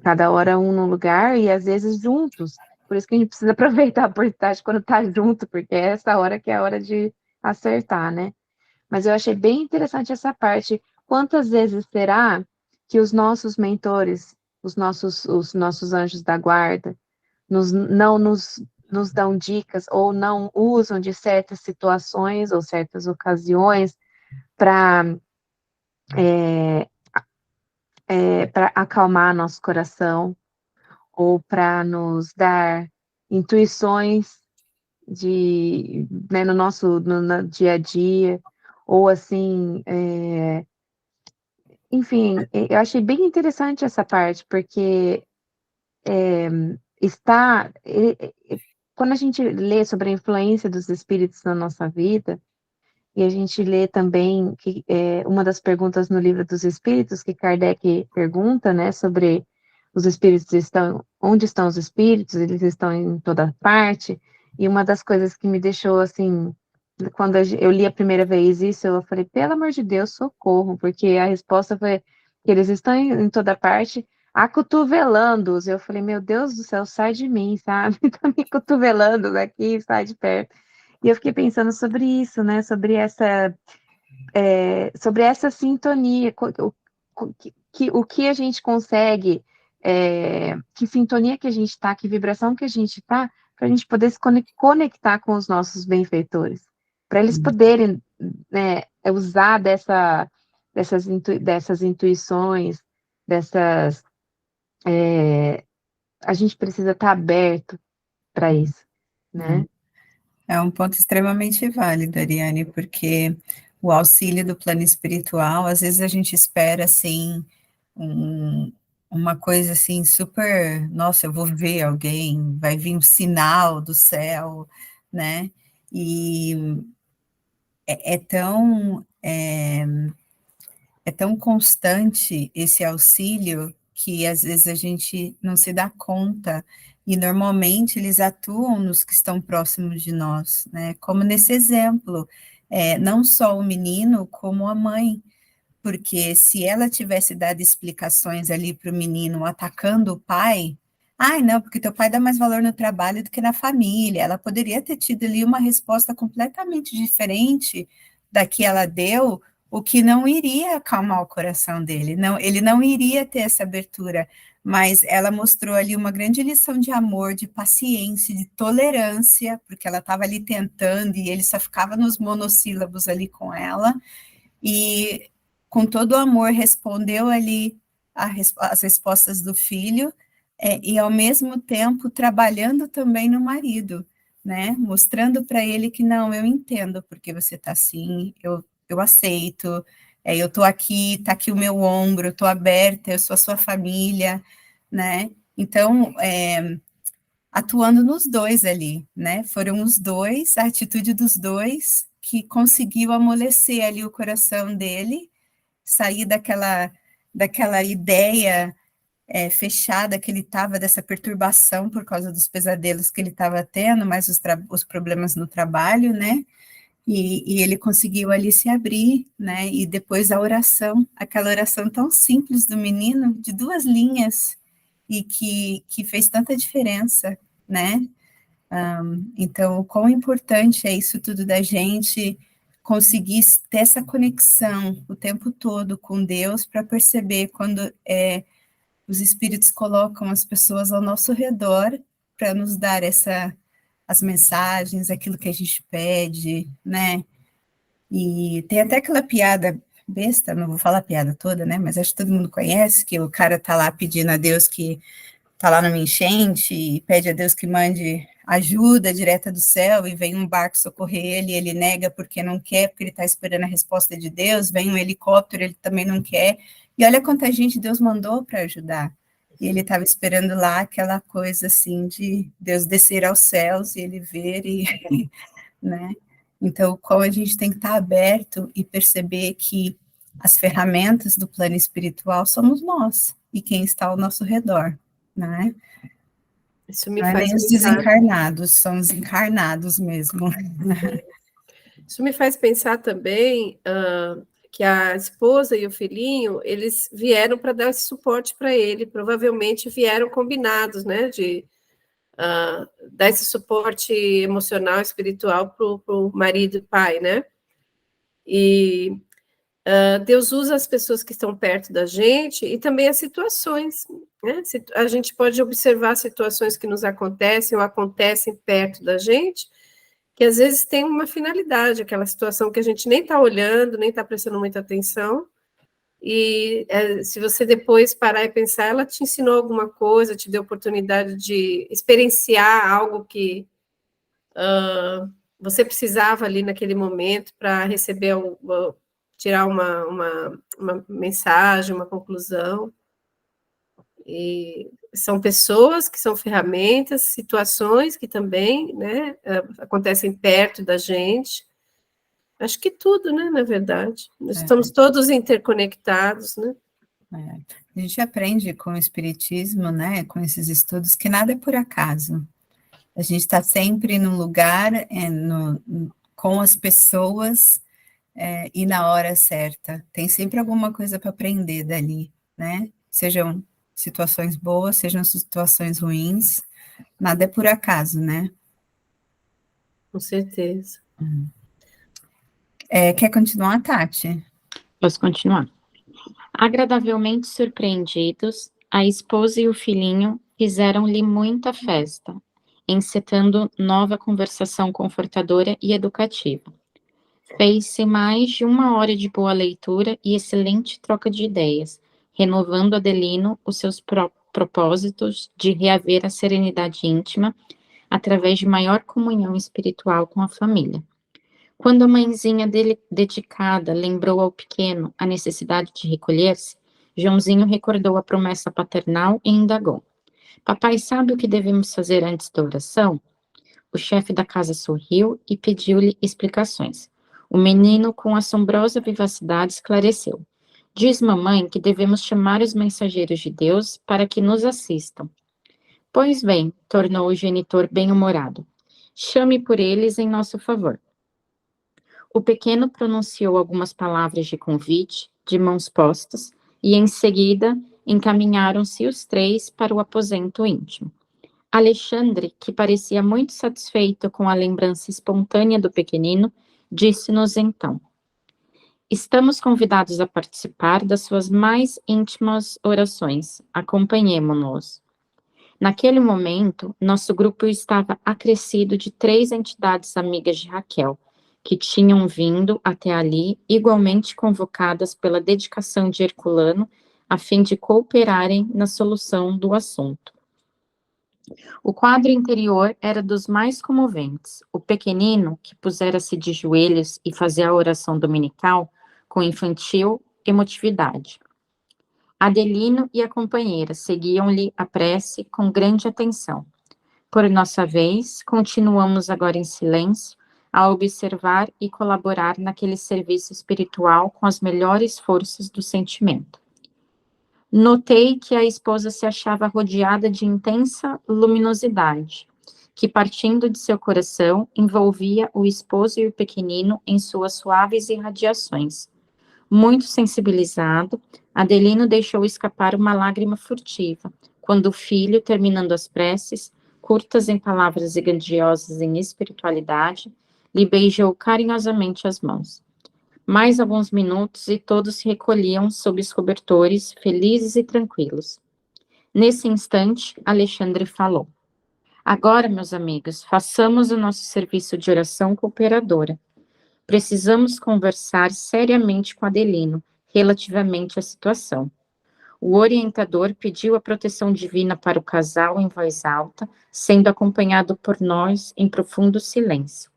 Cada hora um no lugar e às vezes juntos. Por isso que a gente precisa aproveitar a oportunidade quando está junto, porque é essa hora que é a hora de acertar, né? Mas eu achei bem interessante essa parte. Quantas vezes será que os nossos mentores, os nossos anjos da guarda, não nos dão dicas ou não usam de certas situações ou certas ocasiões para acalmar nosso coração, ou para nos dar intuições né, no dia a dia, ou assim, enfim, eu achei bem interessante essa parte, porque quando a gente lê sobre a influência dos espíritos na nossa vida, e a gente lê também que uma das perguntas no Livro dos Espíritos, que Kardec pergunta, né, sobre os espíritos onde estão os espíritos, eles estão em toda parte, e uma das coisas que me deixou, assim, quando eu li a primeira vez isso, eu falei, pelo amor de Deus, socorro, porque a resposta foi que eles estão em toda parte, acotovelando-os. Eu falei, meu Deus do céu, sai de mim, sabe? Tá me cotovelando daqui, sai de perto. E eu fiquei pensando sobre isso, né? Sobre essa sintonia, o que a gente consegue, que sintonia que a gente está, que vibração que a gente está, para a gente poder se conectar com os nossos benfeitores, para eles poderem, né, usar dessas intuições, a gente precisa estar aberto para isso, né? É um ponto extremamente válido, Ariane, porque o auxílio do plano espiritual, às vezes a gente espera, assim, uma coisa assim, super, nossa, eu vou ver alguém, vai vir um sinal do céu, né? E é tão constante esse auxílio que às vezes a gente não se dá conta, e normalmente eles atuam nos que estão próximos de nós, né? Como nesse exemplo, não só o menino, como a mãe, porque se ela tivesse dado explicações ali para o menino atacando o pai, ai, não, porque teu pai dá mais valor no trabalho do que na família, ela poderia ter tido ali uma resposta completamente diferente da que ela deu, o que não iria acalmar o coração dele, não, ele não iria ter essa abertura, mas ela mostrou ali uma grande lição de amor, de paciência, de tolerância, porque ela estava ali tentando e ele só ficava nos monossílabos ali com ela, e com todo o amor respondeu ali as respostas do filho, e ao mesmo tempo trabalhando também no marido, né, mostrando para ele que não, eu entendo porque você está assim, eu aceito, eu estou aqui, está aqui o meu ombro, eu estou aberta, eu sou a sua família, né, então, atuando nos dois ali, né, foram os dois, a atitude dos dois, que conseguiu amolecer ali o coração dele, sair daquela ideia fechada que ele estava, dessa perturbação por causa dos pesadelos que ele estava tendo, mais os problemas no trabalho, né, e ele conseguiu ali se abrir, né, e depois a oração, aquela oração tão simples do menino, de 2 linhas, e que fez tanta diferença, né, então, o quão importante é isso tudo da gente conseguir ter essa conexão o tempo todo com Deus para perceber quando os espíritos colocam as pessoas ao nosso redor para nos dar as mensagens, aquilo que a gente pede, né? E tem até aquela piada besta, não vou falar a piada toda, né? Mas acho que todo mundo conhece, que o cara tá lá pedindo a Deus que está lá numa enchente e pede a Deus que mande ajuda direta do céu, e vem um barco socorrer ele, ele nega porque não quer, porque ele está esperando a resposta de Deus, vem um helicóptero, ele também não quer, e olha quanta gente Deus mandou para ajudar, e ele estava esperando lá aquela coisa assim de Deus descer aos céus e ele ver, e, né, então como a gente tem que estar aberto e perceber que as ferramentas do plano espiritual somos nós, e quem está ao nosso redor, né? Isso me Não é faz nem os pensar. desencarnados, são os encarnados mesmo. Isso me faz pensar também que a esposa e o filhinho, eles vieram para dar esse suporte para ele, provavelmente vieram combinados, né, de dar esse suporte emocional, espiritual para o marido e pai, né? E Deus usa as pessoas que estão perto da gente e também as situações, né? A gente pode observar situações que nos acontecem ou acontecem perto da gente, que às vezes tem uma finalidade, aquela situação que a gente nem está olhando, nem está prestando muita atenção, e se você depois parar e pensar, ela te ensinou alguma coisa, te deu oportunidade de experienciar algo que você precisava ali naquele momento para receber, tirar uma mensagem, uma conclusão. E são pessoas que são ferramentas, situações que também, né, acontecem perto da gente. Acho que tudo, né, na verdade. Nós estamos todos interconectados, né? A gente aprende com o Espiritismo, né, com esses estudos, que nada é por acaso. A gente está sempre num lugar, com as pessoas, e na hora certa. Tem sempre alguma coisa para aprender dali, né? Sejam situações boas, sejam situações ruins, nada é por acaso, né? Com certeza. Quer continuar, Tati? Posso continuar? Agradavelmente surpreendidos, a esposa e o filhinho fizeram-lhe muita festa, encetando nova conversação confortadora e educativa. Fez-se mais de 1 hora de boa leitura e excelente troca de ideias, renovando Adelino os seus propósitos de reaver a serenidade íntima através de maior comunhão espiritual com a família. Quando a mãezinha dele, dedicada, lembrou ao pequeno a necessidade de recolher-se, Joãozinho recordou a promessa paternal e indagou: Papai sabe o que devemos fazer antes da oração? O chefe da casa sorriu e pediu-lhe explicações. O menino, com assombrosa vivacidade, esclareceu: Diz mamãe que devemos chamar os mensageiros de Deus para que nos assistam. Pois bem, tornou o genitor bem-humorado. Chame por eles em nosso favor. O pequeno pronunciou algumas palavras de convite, de mãos postas, e em seguida encaminharam-se os três para o aposento íntimo. Alexandre, que parecia muito satisfeito com a lembrança espontânea do pequenino, disse-nos então: Estamos convidados a participar das suas mais íntimas orações. Acompanhemo-nos. Naquele momento, nosso grupo estava acrescido de 3 entidades amigas de Raquel, que tinham vindo até ali, igualmente convocadas pela dedicação de Herculano, a fim de cooperarem na solução do assunto. O quadro interior era dos mais comoventes. O pequenino, que pusera-se de joelhos e fazia a oração dominical, com infantil emotividade. Adelino e a companheira seguiam-lhe a prece com grande atenção. Por nossa vez, continuamos agora em silêncio, a observar e colaborar naquele serviço espiritual com as melhores forças do sentimento. Notei que a esposa se achava rodeada de intensa luminosidade, que, partindo de seu coração, envolvia o esposo e o pequenino em suas suaves irradiações. Muito sensibilizado, Adelino deixou escapar uma lágrima furtiva, quando o filho, terminando as preces, curtas em palavras e grandiosas em espiritualidade, lhe beijou carinhosamente as mãos. Mais alguns minutos e todos se recolhiam sob os cobertores, felizes e tranquilos. Nesse instante, Alexandre falou: Agora, meus amigos, façamos o nosso serviço de oração cooperadora. Precisamos conversar seriamente com Adelino, relativamente à situação. O orientador pediu a proteção divina para o casal em voz alta, sendo acompanhado por nós em profundo silêncio.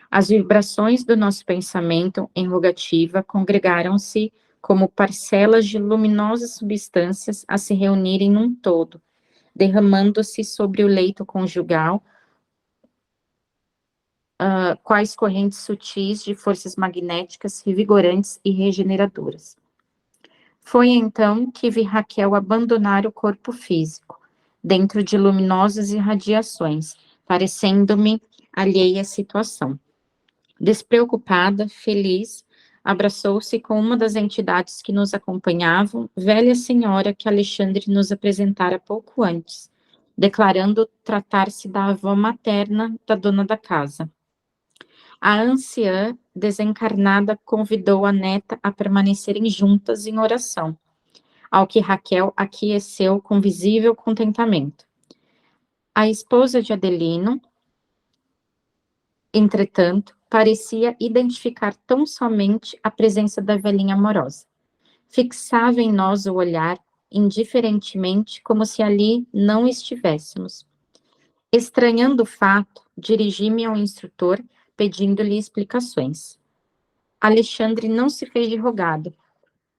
As vibrações do nosso pensamento em rogativa congregaram-se como parcelas de luminosas substâncias a se reunirem num todo, derramando-se sobre o leito conjugal, quais correntes sutis de forças magnéticas revigorantes e regeneradoras. Foi então que vi Raquel abandonar o corpo físico, dentro de luminosas irradiações, parecendo-me alheia à situação. Despreocupada, feliz, abraçou-se com uma das entidades que nos acompanhavam, velha senhora que Alexandre nos apresentara pouco antes, declarando tratar-se da avó materna da dona da casa. A anciã desencarnada convidou a neta a permanecerem juntas em oração, ao que Raquel aqueceu com visível contentamento. A esposa de Adelino, entretanto, parecia identificar tão somente a presença da velhinha amorosa. Fixava em nós o olhar, indiferentemente, como se ali não estivéssemos. Estranhando o fato, dirigi-me ao instrutor, pedindo-lhe explicações. Alexandre não se fez de rogado.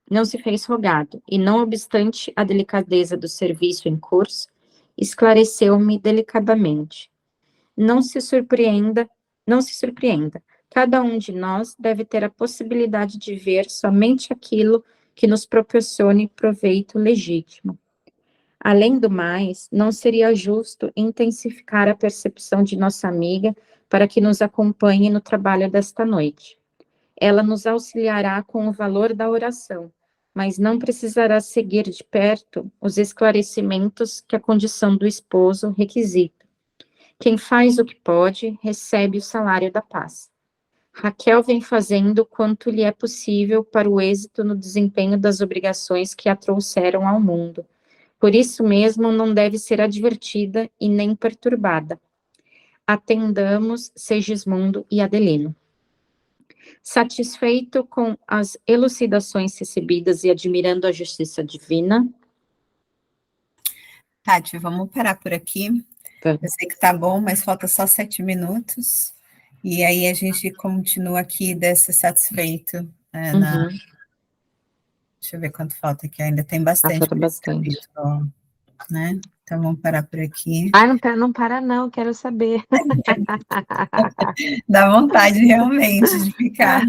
não se fez rogado, e não obstante a delicadeza do serviço em curso, esclareceu-me delicadamente. Não se surpreenda, não se surpreenda. Cada um de nós deve ter a possibilidade de ver somente aquilo que nos proporcione proveito legítimo. Além do mais, não seria justo intensificar a percepção de nossa amiga para que nos acompanhe no trabalho desta noite. Ela nos auxiliará com o valor da oração, mas não precisará seguir de perto os esclarecimentos que a condição do esposo requisita. Quem faz o que pode, recebe o salário da paz. Raquel vem fazendo quanto lhe é possível para o êxito no desempenho das obrigações que a trouxeram ao mundo. Por isso mesmo, não deve ser advertida e nem perturbada. Atendamos Segismundo e Adelino. Satisfeito com as elucidações recebidas e admirando a justiça divina. Tati, vamos parar por aqui. Tá. Eu sei que tá bom, mas falta só 7 minutos. E aí a gente continua aqui desse satisfeito. Uhum. Deixa eu ver quanto falta aqui. Ainda tem bastante Falta nesse bastante. capítulo, né? Então vamos parar por aqui. Ai, não para não, quero saber. Dá vontade realmente de ficar.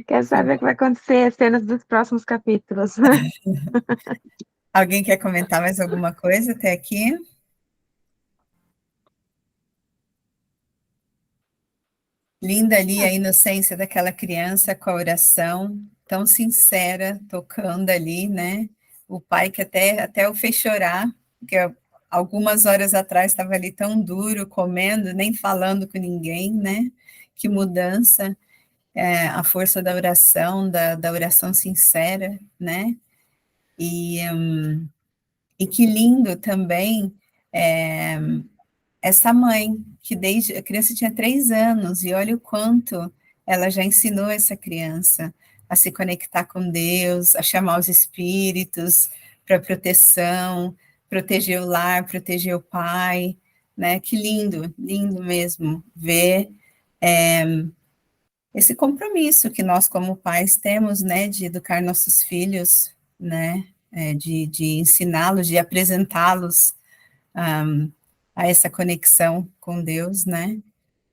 Quero saber o que vai acontecer, as cenas dos próximos capítulos. Alguém quer comentar mais alguma coisa até aqui? Linda ali a inocência daquela criança com a oração tão sincera, tocando ali, né? O pai que até o fez chorar, porque algumas horas atrás estava ali tão duro, comendo, nem falando com ninguém, né? Que mudança, a força da oração, da oração sincera, né? E que lindo também essa mãe, que desde a criança tinha 3 anos, e olha o quanto ela já ensinou essa criança a se conectar com Deus, a chamar os espíritos para proteção, proteger o lar, proteger o pai, né? Que lindo, lindo mesmo ver esse compromisso que nós como pais temos, né, de educar nossos filhos, né, de ensiná-los, de apresentá-los a essa conexão com Deus, né?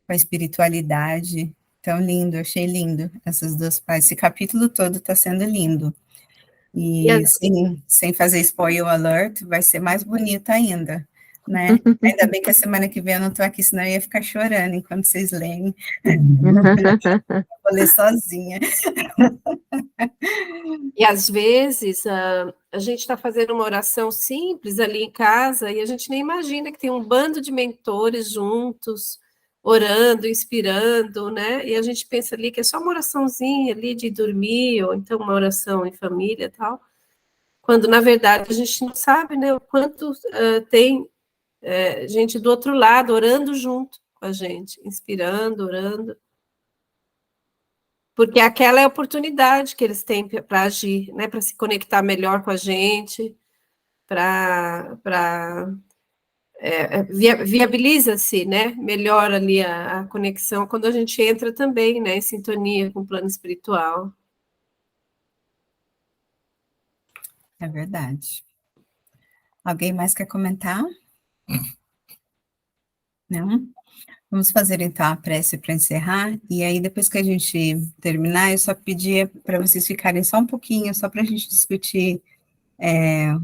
Com a espiritualidade. Tão lindo, achei lindo essas duas partes. Esse capítulo todo está sendo lindo. E sem fazer spoiler alert, vai ser mais bonito ainda, né? Ainda bem que a semana que vem eu não estou aqui, senão eu ia ficar chorando enquanto vocês leem. Vou ler sozinha. E às vezes a gente está fazendo uma oração simples ali em casa e a gente nem imagina que tem um bando de mentores juntos, orando, inspirando, né? E a gente pensa ali que é só uma oraçãozinha ali de dormir, ou então uma oração em família e tal, quando na verdade a gente não sabe, né, o quanto tem gente do outro lado orando junto com a gente, inspirando, orando. Porque aquela é a oportunidade que eles têm para agir, né, para se conectar melhor com a gente, viabiliza-se, né, melhor ali a conexão quando a gente entra também, né, em sintonia com o plano espiritual. É verdade. Alguém mais quer comentar? Não? Vamos fazer então a prece para encerrar, e aí depois que a gente terminar, eu só pedia para vocês ficarem só um pouquinho, só para a gente discutir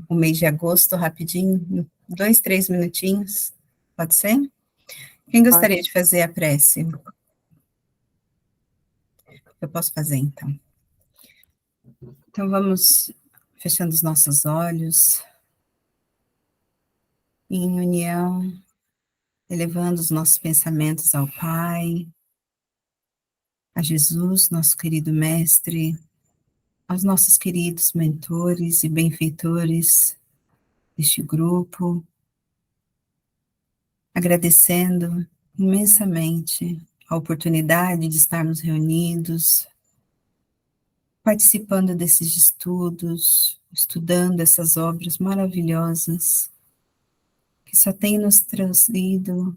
o mês de agosto rapidinho, 2, 3 minutinhos, pode ser? Quem gostaria de fazer a prece? Eu posso fazer então. Então vamos fechando os nossos olhos, em união, elevando os nossos pensamentos ao Pai, a Jesus, nosso querido Mestre, aos nossos queridos mentores e benfeitores deste grupo, agradecendo imensamente a oportunidade de estarmos reunidos, participando desses estudos, estudando essas obras maravilhosas que só têm nos trazido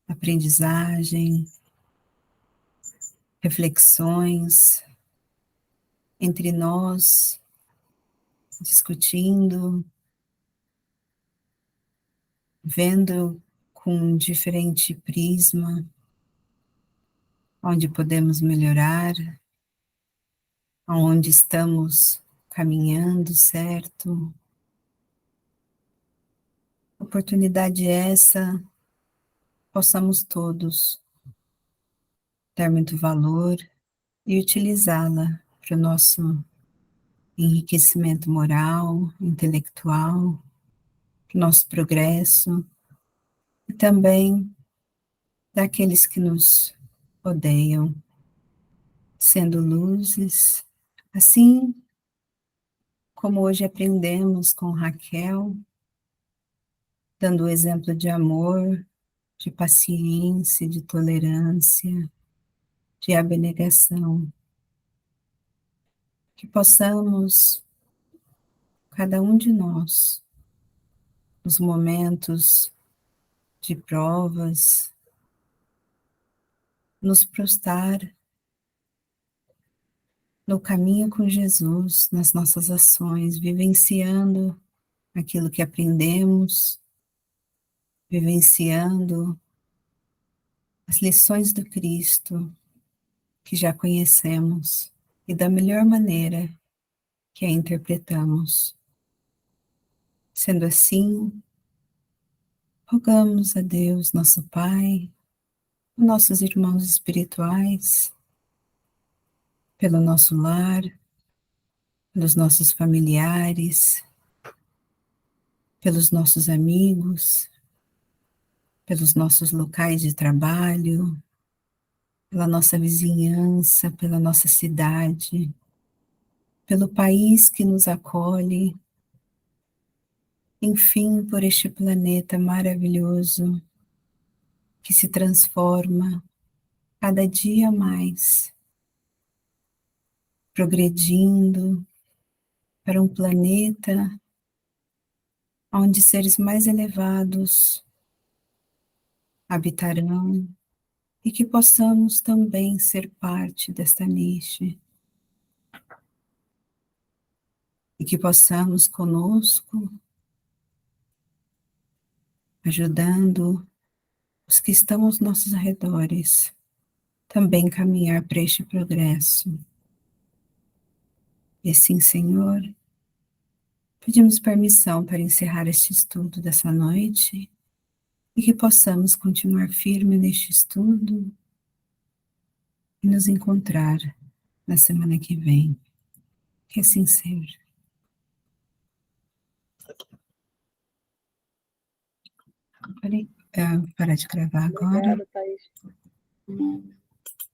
aprendizagem, reflexões entre nós, discutindo, vendo com um diferente prisma, onde podemos melhorar, aonde estamos caminhando, certo? Oportunidade essa, possamos todos dar muito valor e utilizá-la para o nosso enriquecimento moral, intelectual, para o nosso progresso, e também daqueles que nos odeiam, sendo luzes, assim como hoje aprendemos com Raquel, dando o exemplo de amor, de paciência, de tolerância, de abnegação, que possamos, cada um de nós, nos momentos de provas, nos prostrar no caminho com Jesus, nas nossas ações, vivenciando aquilo que aprendemos, vivenciando as lições do Cristo que já conhecemos e da melhor maneira que a interpretamos. Sendo assim, rogamos a Deus, nosso Pai, nossos irmãos espirituais, pelo nosso lar, pelos nossos familiares, pelos nossos amigos, pelos nossos locais de trabalho, pela nossa vizinhança, pela nossa cidade, pelo país que nos acolhe, enfim, por este planeta maravilhoso que se transforma cada dia mais, progredindo para um planeta onde seres mais elevados habitarão e que possamos também ser parte desta niche e que possamos conosco, ajudando os que estão aos nossos arredores, também caminhar para este progresso. E assim, Senhor, pedimos permissão para encerrar este estudo dessa noite e que possamos continuar firme neste estudo e nos encontrar na semana que vem. Que assim seja. Parar de gravar agora. Obrigada, Thaís.